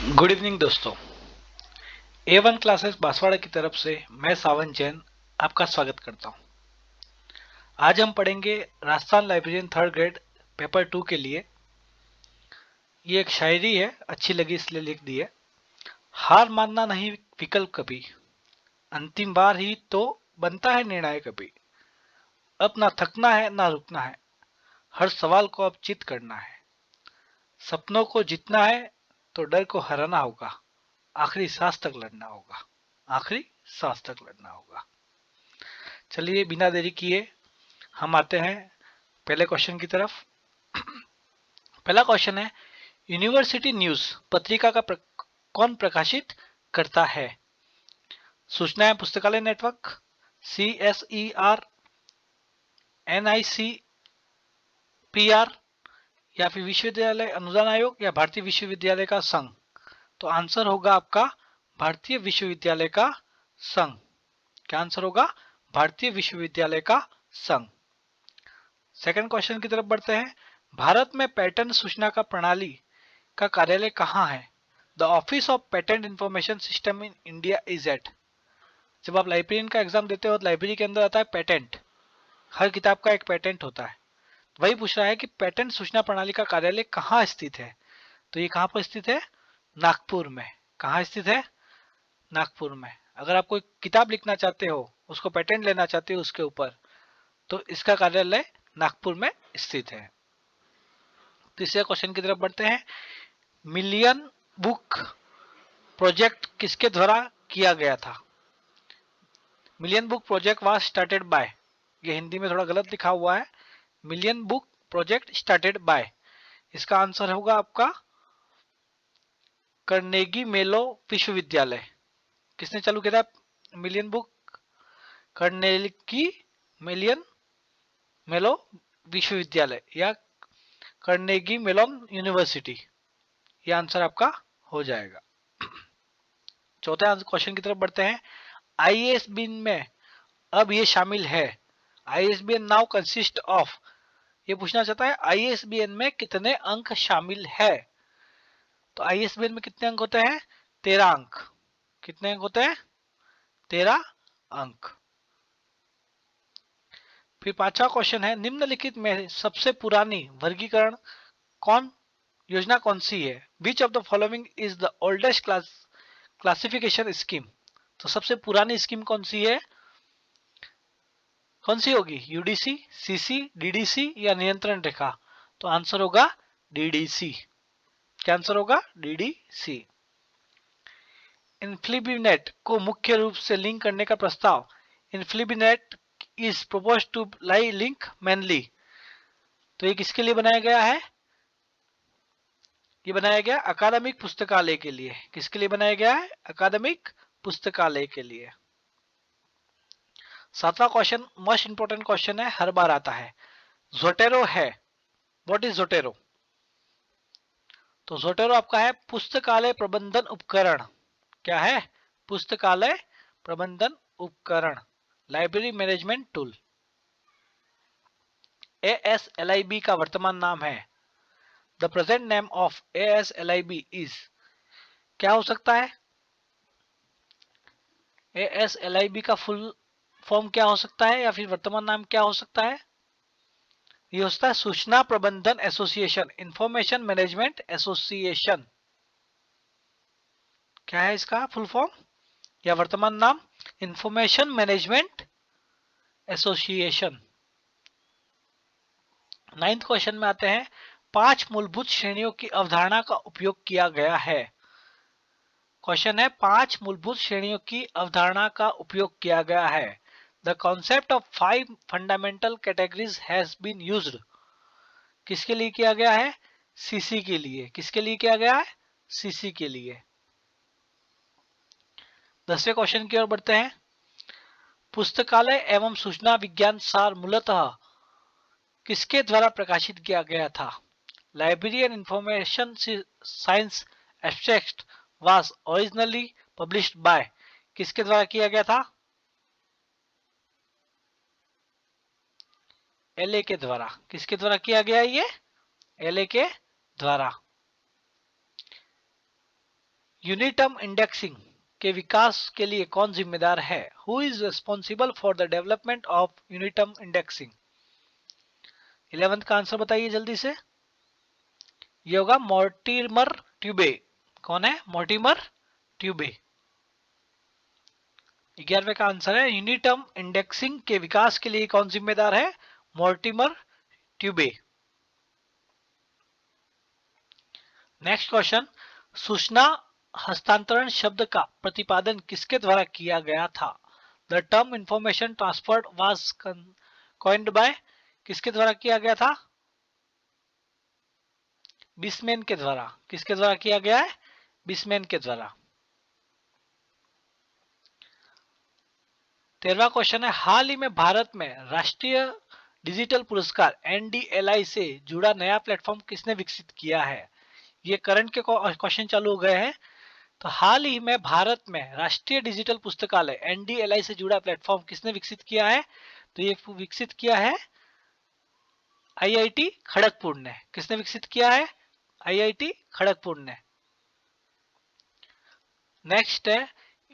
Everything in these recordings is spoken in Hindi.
गुड इवनिंग दोस्तों। A1 क्लासेस बांसवाड़ा की तरफ से मैं सावन जैन आपका स्वागत करता हूं। आज हम पढ़ेंगे Rajasthan librarian third grade paper 2 के लिए। ये एक शायरी है, अच्छी लगी इसलिए लिख दी है। हार मानना नहीं विकल्प कभी, अंतिम बार ही तो बनता है निर्णय कभी। अब ना थकना है ना रुकना है, हर सवाल को अब चित करना है। सपनों को जीतना है तो डर को हराना होगा, आखिरी सांस तक लड़ना होगा, आखिरी सांस तक लड़ना होगा। चलिए बिना देरी किए हम आते हैं पहले क्वेश्चन की तरफ। पहला क्वेश्चन है, यूनिवर्सिटी न्यूज पत्रिका का कौन प्रकाशित करता है? सूचना पुस्तकालय नेटवर्क, CSER, NICPR, या फिर विश्वविद्यालय अनुदान आयोग या भारतीय विश्वविद्यालय का संघ। तो आंसर होगा आपका भारतीय विश्वविद्यालय का संघ। क्या आंसर होगा? भारतीय विश्वविद्यालय का संघ। सेकंड क्वेश्चन की तरफ बढ़ते हैं। भारत में पेटेंट सूचना का प्रणाली का कार्यालय कहाँ है? The office of patent information system in India is at. जब आप लाइब्रेरियन का एग्जाम देते हो तो लाइब्रेरी के अंदर आता है पेटेंट, हर किताब का एक पेटेंट होता है। वही पूछ रहा है कि पेटेंट सूचना प्रणाली का कार्यालय कहाँ स्थित है। तो ये कहाँ पर स्थित है? नागपुर में। कहाँ स्थित है? नागपुर में। अगर आप कोई किताब लिखना चाहते हो, उसको पेटेंट लेना चाहते हो उसके ऊपर, तो इसका कार्यालय नागपुर में स्थित है। तीसरे क्वेश्चन की तरफ बढ़ते हैं। मिलियन बुक प्रोजेक्ट किसके द्वारा किया गया था? Million book project was started by, ये हिंदी में थोड़ा गलत लिखा हुआ है। Million book project started by, इसका आंसर होगा आपका कार्नेगी मेलो विश्वविद्यालय। किसने चालू किया था मिलियन बुक? कार्नेगी मिलियन मेलो विश्वविद्यालय या कार्नेगी मेलोन यूनिवर्सिटी, ये आंसर आपका हो जाएगा। चौथे क्वेश्चन की तरफ बढ़ते हैं। ISBN में अब ये शामिल है। ISBN नाउ कंसिस्ट ऑफ, ये पूछना चाहता है ISBN में कितने अंक शामिल है। तो ISBN में कितने अंक होते हैं? 13 अंक। कितने अंक होते हैं? 13 अंक। फिर पांचवा क्वेश्चन है, निम्नलिखित में सबसे पुरानी वर्गीकरण कौन योजना कौन सी है? Which of the following is the oldest classification scheme. तो सबसे पुरानी स्कीम कौन सी है? कौन सी होगी? UDC, CC, DDC या नियंत्रण रेखा? तो आंसर होगा DDC। क्या आंसर होगा? DDC। इन्फ्लिबिनेट को मुख्य रूप से लिंक करने का प्रस्ताव। INFLIBNET is propose to lie link mainly, तो ये किसके लिए बनाया गया है? ये बनाया गया अकादमिक पुस्तकालय के लिए। किसके लिए बनाया गया है? अकादमिक पुस्तकालय के लिए। सातवां क्वेश्चन मोस्ट इंपोर्टेंट क्वेश्चन है, हर बार आता है। जोटेरो है, व्हाट इज जोटेरो? तो जोटेरो आपका है पुस्तकालय प्रबंधन उपकरण। क्या है? पुस्तकालय प्रबंधन उपकरण, लाइब्रेरी मैनेजमेंट टूल। ASLIB का वर्तमान नाम है, the present name of ASLIB is, क्या हो सकता है? ASLIB का फुल फॉर्म क्या हो सकता है या फिर वर्तमान नाम क्या हो सकता है? ये हो सकता है सूचना प्रबंधन एसोसिएशन, इंफॉर्मेशन मैनेजमेंट एसोसिएशन। क्या है इसका फुल फॉर्म या वर्तमान नाम? Information management association. Ninth question में आते हैं। 5 मूलभूत श्रेणियों की अवधारणा का उपयोग किया गया है। क्वेश्चन है, 5 मूलभूत श्रेणियों की अवधारणा का उपयोग किया गया है। The concept of 5 fundamental categories has been used, किसके लिए किया गया है? CC के लिए। किसके लिए किया गया है? CC के लिए। 10वें क्वेश्चन की ओर बढ़ते हैं। पुस्तकालय एवं सूचना विज्ञान सार मूलतः किसके द्वारा प्रकाशित किया गया था? Library and information science abstract was originally published by, किसके द्वारा किया गया था? LA के द्वारा। किसके द्वारा किया गया ये? LA के द्वारा। यूनिटर्म इंडेक्सिंग के विकास के लिए कौन जिम्मेदार है? Who is responsible for the development of uniterm indexing? 11th का आंसर बताइए जल्दी से। ये होगा मॉर्टिमर ट्यूबे। कौन है? मॉर्टिमर ट्यूबे। 11वें का आंसर है यूनिटर्म इंडेक्सिंग के विकास के लिए कौन जिम्मेदार है? मॉर्टिमर ट्यूबे। नेक्स्ट क्वेश्चन, सूचना हस्तांतरण शब्द का प्रतिपादन किसके द्वारा किया गया था? The term information transferred was coined bye, किसके द्वारा किया गया था? बिस्मेन के द्वारा। किसके द्वारा किया गया है? बिस्मेन के द्वारा। 13वां क्वेश्चन है, हाल ही में भारत में राष्ट्रीय डिजिटल पुरस्कार NDLI से जुड़ा नया प्लेटफॉर्म किसने विकसित किया है? ये करंट के क्वेश्चन चालू हो गए हैं। तो हाल ही में भारत में राष्ट्रीय डिजिटल पुस्तकालय NDLI से जुड़ा प्लेटफॉर्म किसने विकसित किया है? तो ये विकसित किया है IIT खड़गपुर ने। किसने विकसित किया है? IIT खड़गपुर ने। नेक्स्ट है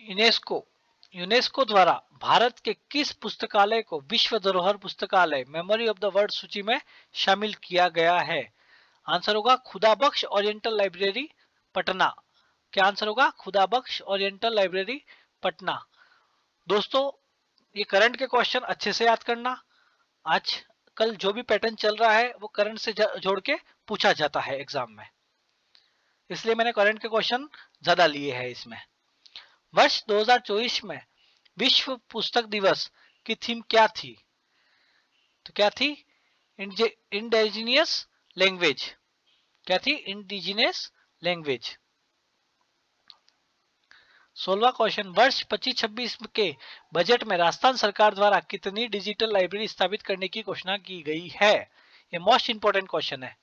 यूनेस्को। यूनेस्को द्वारा भारत के किस पुस्तकालय को विश्व धरोहर पुस्तकालय मेमोरी ऑफ द वर्ल्ड सूची में शामिल किया गया है? आंसर होगा खुदाबख्श ओरिएंटल लाइब्रेरी पटना। क्या आंसर होगा? Khudabakhsh oriental library Patna. दोस्तों ये करंट के क्वेश्चन अच्छे से याद करना। आज कल जो भी पैटर्न चल रहा है वो करंट से जोड़ के पूछा जाता है एग्जाम में, इसलिए मैंने करंट के क्वेश्चन ज्यादा लिए हैं इसमें। वर्ष 2024 में विश्व पुस्तक दिवस की थीम क्या थी? तो क्या थी? Indigenous language. क्या थी? Indigenous language. 16वां क्वेश्चन, वर्ष 25-26 के बजट में राजस्थान सरकार द्वारा कितनी डिजिटल लाइब्रेरी स्थापित करने की घोषणा की गई है? ये मोस्ट इंपोर्टेंट क्वेश्चन है।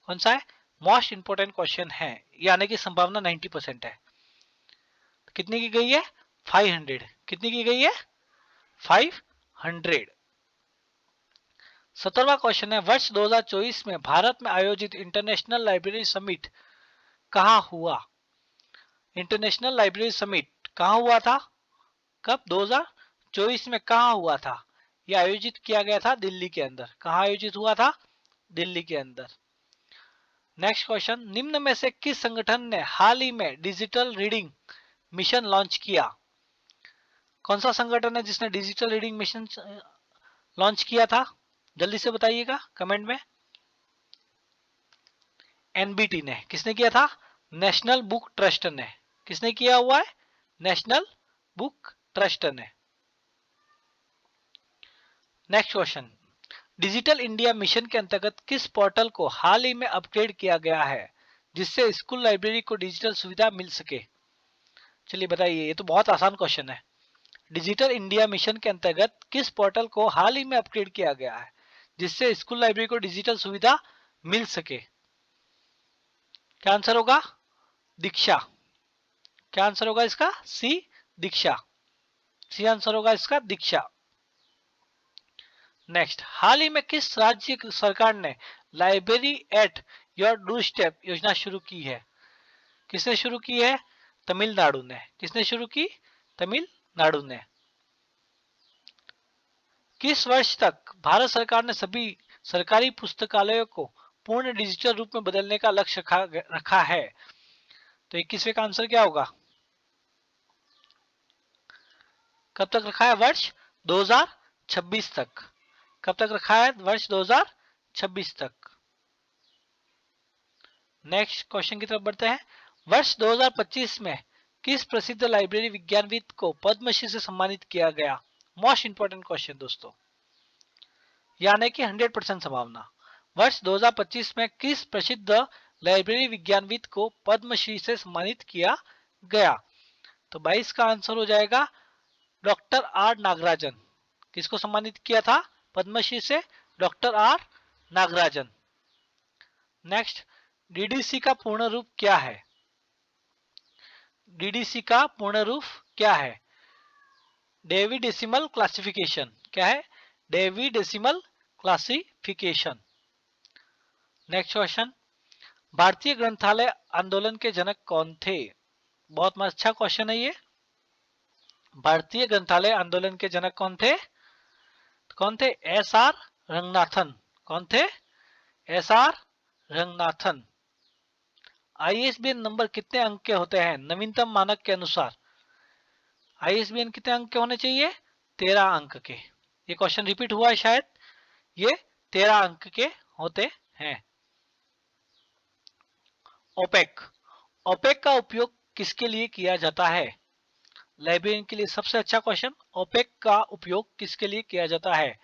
कौन सा है? मोस्ट इंपोर्टेंट क्वेश्चन है। ये आने की संभावना 90% है। कितनी की गई है? 500। कितनी की गई है? 500। 17वां क्वेश्चन है, वर्ष 2024 में भारत में आयोजित इंटरनेशनल लाइब्रेरी समिट कहां हुआ? इंटरनेशनल लाइब्रेरी समिट कहां हुआ था? कब? 2024 में कहां हुआ था? यह आयोजित किया गया था दिल्ली के अंदर। कहां आयोजित हुआ था? दिल्ली के अंदर। नेक्स्ट क्वेश्चन, निम्न में से किस संगठन ने हाल ही में डिजिटल रीडिंग मिशन लॉन्च किया? कौन सा संगठन है जिसने डिजिटल रीडिंग मिशन लॉन्च किया था? जल्दी से बताइएगा कमेंट में। NBT ने। किसने किया था? नेशनल बुक ट्रस्ट ने। किसने किया हुआ है? नेशनल बुक ट्रस्ट ने। Next question, digital India mission के अंतर्गत किस पोर्टल को हाल ही में अपग्रेड किया गया है जिससे स्कूल लाइब्रेरी को डिजिटल सुविधा मिल सके? चलिए बताइए, ये तो बहुत आसान क्वेश्चन है। डिजिटल इंडिया मिशन के अंतर्गत किस पोर्टल को हाल ही में अपग्रेड किया गया है जिससे स्कूल लाइब्रेरी को डिजिटल सुविधा मिल सके? क्या आंसर होगा? दीक्षा। क्या आंसर होगा इसका? सी, दीक्षा। सी आंसर होगा इसका, दीक्षा। नेक्स्ट, हाल ही में किस राज्य सरकार ने library at your door step योजना शुरू की है? किसने शुरू की है? तमिलनाडु ने। किसने शुरू की? तमिलनाडु ने। किस वर्ष तक भारत सरकार ने सभी सरकारी पुस्तकालयों को पूर्ण डिजिटल रूप में बदलने का लक्ष्य रखा है? तो 21वें का आंसर क्या होगा? कब तक रखा है? वर्ष 2026 तक। कब तक रखा है? वर्ष 2026 तक। नेक्स्ट क्वेश्चन की तरफ बढ़ते हैं। वर्ष 2025 में किस प्रसिद्ध लाइब्रेरी विज्ञानविद को पद्मश्री से सम्मानित किया गया? मोस्ट इंपोर्टेंट क्वेश्चन दोस्तों, यानी कि 100% संभावना। वर्ष 2025 में किस प्रसिद्ध लाइब्रेरी विज्ञानविद को पद्मश्री से सम्मानित किया गया? तो 22 का आंसर हो जाएगा डॉक्टर आर नागराजन। किसको सम्मानित किया था पद्मश्री से? Doctor R Nagarajan. Next, DDC का पूर्ण रूप क्या है? डीडीसी का पूर्ण रूप क्या है? Dewey decimal classification. क्या है? Dewey decimal classification. Next question, भारतीय ग्रंथालय आंदोलन के जनक कौन थे? बहुत अच्छा क्वेश्चन है ये। भारतीय ग्रंथालय आंदोलन के जनक कौन थे? कौन थे? S R Ranganathan. कौन थे? S R Ranganathan. ISBN number कितने अंक के होते हैं नवीनतम मानक के अनुसार? आईएसबीएन कितने अंक के होने चाहिए? 13 अंक के। ये क्वेश्चन रिपीट हुआ है शायद। ये 13 अंक के होते हैं। ओपेक। ओपेक का उपयोग किसके लिए किया जाता है? लाइब्रेरियन के लिए सबसे अच्छा क्वेश्चन। ओपेक का उपयोग किसके लिए किया जाता है?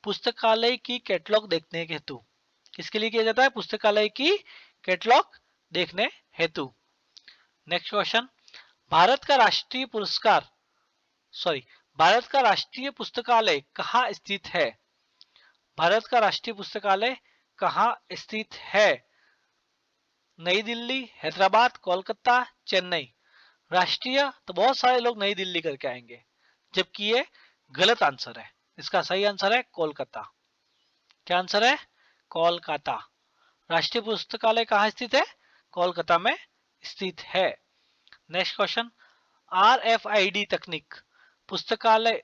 पुस्तकालय की कैटलॉग देखने हेतु। किसके लिए किया जाता है? पुस्तकालय की कैटलॉग देखने हेतु। Next question. भारत का राष्ट्रीय पुरस्कार भारत का राष्ट्रीय पुस्तकालय कहाँ स्थित है? भारत का राष्ट्रीय पुस्तकालय कहाँ स्थित है? नई दिल्ली, हैदराबाद, कोलकाता, चेन्नई। राष्ट्रीय तो बहुत सारे लोग नई दिल्ली करके आएंगे, जबकि ये गलत आंसर है। इसका सही आंसर है कोलकाता। क्या आंसर है? कोलकाता। राष्ट्रीय पुस्तकालय कहाँ स्थित है? कोलकाता में स्थित है। Next question. RFID तकनीक पुस्तकालय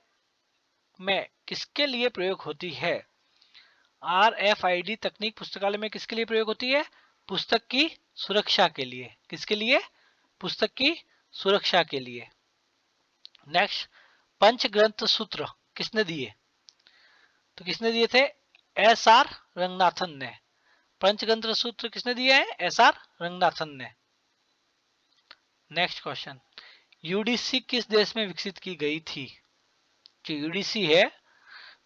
में किसके लिए प्रयोग होती है? RFID तकनीक पुस्तकालय में किसके लिए प्रयोग होती है? पुस्तक की सुरक्षा के लिए। किसके लिए? पुस्तक की सुरक्षा के लिए। नेक्स्ट। पंचग्रंथ सूत्र किसने दिए? तो किसने दिए थे? एस आर रंगनाथन ने। पंचग्रंथ सूत्र किसने दिए हैं? एस आर रंगनाथन ने। Next question. यूडीसी किस देश में विकसित की गई थी? जो यूडीसी है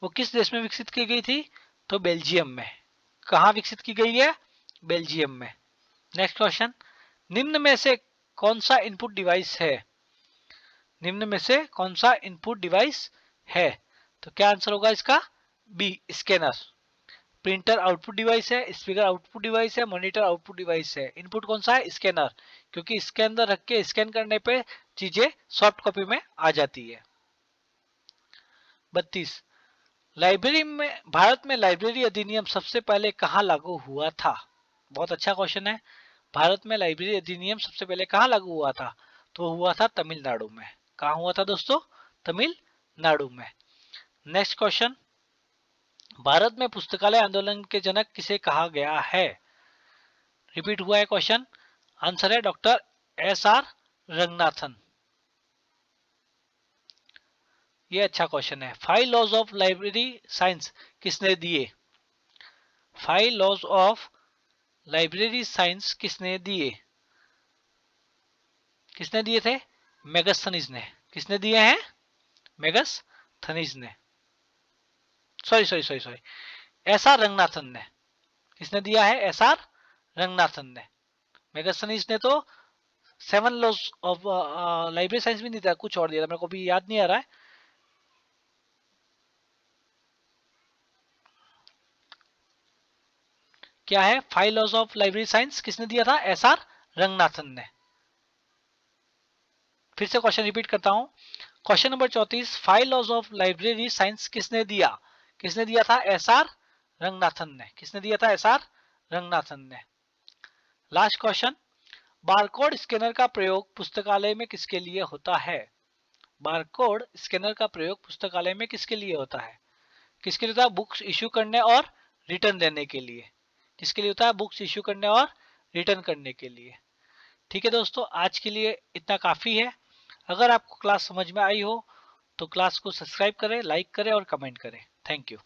वो किस देश में विकसित की गई थी? तो बेल्जियम में। कहां विकसित की गई है? बेल्जियम में। Next question. निम्न में से कौन सा इनपुट डिवाइस है? निम्न में से कौन सा इनपुट डिवाइस है? तो क्या आंसर होगा इसका? B, scanner. Printer output device है, स्पीकर आउटपुट डिवाइस है, मॉनिटर आउटपुट डिवाइस है। इनपुट कौन सा है? स्कैनर, क्योंकि इसके अंदर रख के स्कैन करने पे चीजें सॉफ्ट कॉपी में आ जाती है। 32। लाइब्रेरी में भारत में लाइब्रेरी अधिनियम सबसे पहले कहां लागू हुआ था? बहुत अच्छा क्वेश्चन है। भारत में लाइब्रेरी अधिनियम सबसे पहले कहां लागू हुआ था? तो हुआ था तमिलनाडु में। कहां हुआ था दोस्तों? तमिलनाडु में। Next question. भारत में पुस्तकालय आंदोलन के जनक किसे कहा गया है? रिपीट हुआ है क्वेश्चन। आंसर है डॉक्टर एस आर रंगनाथन। ये अच्छा क्वेश्चन है। 5 लॉज ऑफ लाइब्रेरी साइंस किसने दिए? 5 लॉज ऑफ लाइब्रेरी साइंस किसने दिए? किसने दिए थे? मेगस्थनीज ने। किसने दिए हैं? मेगस्थनीज ने। सॉरी, एस आर रंगनाथन ने। किसने दिया है? एस आर रंगनाथन ने। मेगस्थनीज ने तो 7 लॉज ऑफ लाइब्रेरी साइंस भी नहीं था, कुछ और दिया था, मेरे को भी याद नहीं आ रहा है। क्या है? 5 लॉज ऑफ लाइब्रेरी साइंस किसने दिया था? एस आर रंगनाथन ने। फिर से क्वेश्चन रिपीट करता हूं। Question number 34। 5 laws of library science किसने दिया? किसने दिया था? एस आर रंगनाथन ने। किसने दिया था? एस आर रंगनाथन ने। Last question. बारकोड स्कैनर का प्रयोग पुस्तकालय में किसके लिए होता है? बारकोड स्कैनर का प्रयोग पुस्तकालय में किसके लिए होता है? किसके लिए होता है? बुक्स इश्यू करने और रिटर्न देने के लिए। किसके लिए होता है? बुक्स इश्यू करने और रिटर्न करने के लिए। ठीक है दोस्तों, आज के लिए इतना काफी है। अगर आपको क्लास समझ में आई हो तो क्लास को सब्सक्राइब करें, लाइक करें और कमेंट करें। Thank you.